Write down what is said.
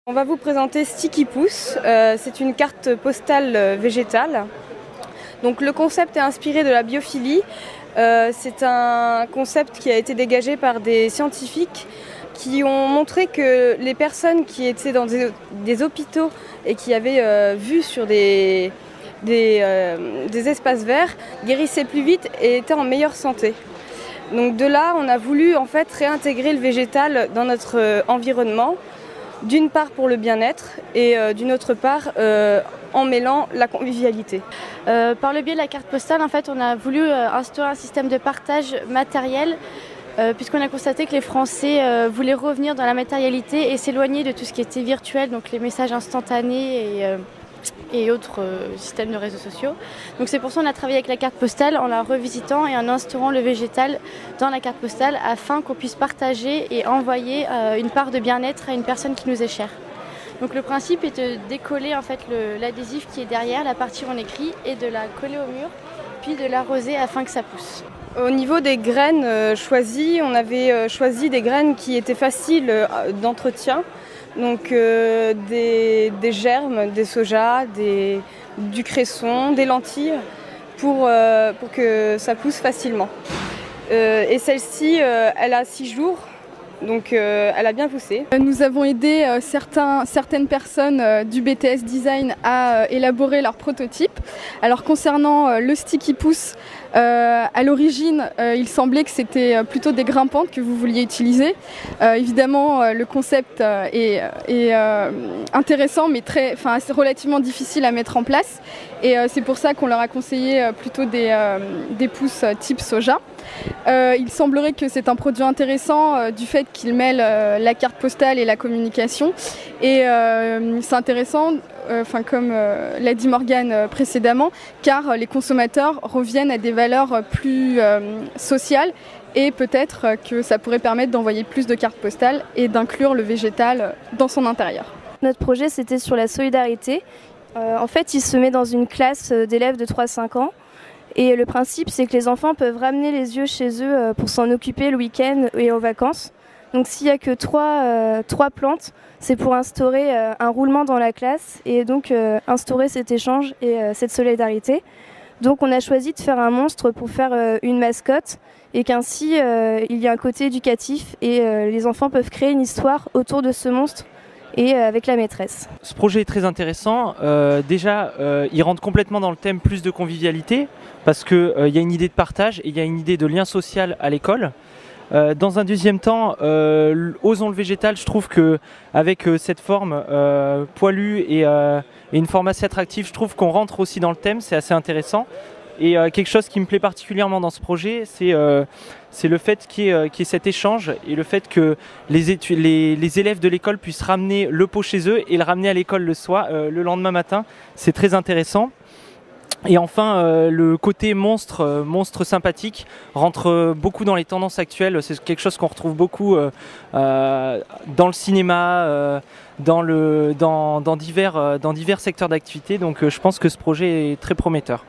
On va vous présenter Sticky Pousse, c'est une carte postale végétale. Donc le concept est inspiré de la biophilie, c'est un concept qui a été dégagé par des scientifiques qui ont montré que les personnes qui étaient dans des hôpitaux et qui avaient vu sur des espaces verts guérissaient plus vite et étaient en meilleure santé. Donc de là, on a voulu en fait réintégrer le végétal dans notre environnement. D'une part pour le bien-être et d'une autre part en mêlant la convivialité. Par le biais de la carte postale, en fait, on a voulu instaurer un système de partage matériel puisqu'on a constaté que les Français voulaient revenir dans la matérialité et s'éloigner de tout ce qui était virtuel, donc les messages instantanés et autres systèmes de réseaux sociaux. Donc c'est pour ça qu'on a travaillé avec la carte postale en la revisitant et en instaurant le végétal dans la carte postale afin qu'on puisse partager et envoyer une part de bien-être à une personne qui nous est chère. Donc le principe est de décoller en fait l'adhésif qui est derrière, la partie où on écrit, et de la coller au mur, puis de l'arroser afin que ça pousse. Au niveau des graines choisies, on avait choisi des graines qui étaient faciles d'entretien. Donc des germes, des sojas, du cresson, des lentilles pour que ça pousse facilement. Et celle-ci, elle a 6 jours, donc elle a bien poussé. Nous avons aidé certaines personnes du BTS Design à élaborer leur prototype. Alors concernant le Sticky Pousse, à l'origine, il semblait que c'était plutôt des grimpantes que vous vouliez utiliser. Évidemment, le concept est intéressant, mais c'est relativement difficile à mettre en place. Et c'est pour ça qu'on leur a conseillé plutôt des pousses type soja. Il semblerait que c'est un produit intéressant du fait qu'il mêle la carte postale et la communication. Et c'est intéressant, comme l'a dit Morgane précédemment, car les consommateurs reviennent à des valeurs plus sociales et peut-être que ça pourrait permettre d'envoyer plus de cartes postales et d'inclure le végétal dans son intérieur. Notre projet, c'était sur la solidarité. En fait, il se met dans une classe d'élèves de 3-5 ans. Et le principe, c'est que les enfants peuvent ramener les yeux chez eux pour s'en occuper le week-end et aux vacances. Donc s'il n'y a que 3 plantes, c'est pour instaurer un roulement dans la classe et donc instaurer cet échange et cette solidarité. Donc on a choisi de faire un monstre pour faire une mascotte et qu'ainsi il y a un côté éducatif et les enfants peuvent créer une histoire autour de ce monstre et avec la maîtresse. Ce projet est très intéressant. Déjà, il rentre complètement dans le thème plus de convivialité parce qu'il y a une idée de partage et il y a une idée de lien social à l'école. Dans un deuxième temps, osons le végétal, je trouve qu'avec cette forme poilue et une forme assez attractive, je trouve qu'on rentre aussi dans le thème, c'est assez intéressant. Et quelque chose qui me plaît particulièrement dans ce projet, c'est le fait qu'il y ait cet échange et le fait que les élèves de l'école puissent ramener le pot chez eux et le ramener à l'école le lendemain matin. C'est très intéressant. Et enfin, le côté monstre sympathique rentre beaucoup dans les tendances actuelles. C'est quelque chose qu'on retrouve beaucoup dans le cinéma, dans divers secteurs d'activité. Donc je pense que ce projet est très prometteur.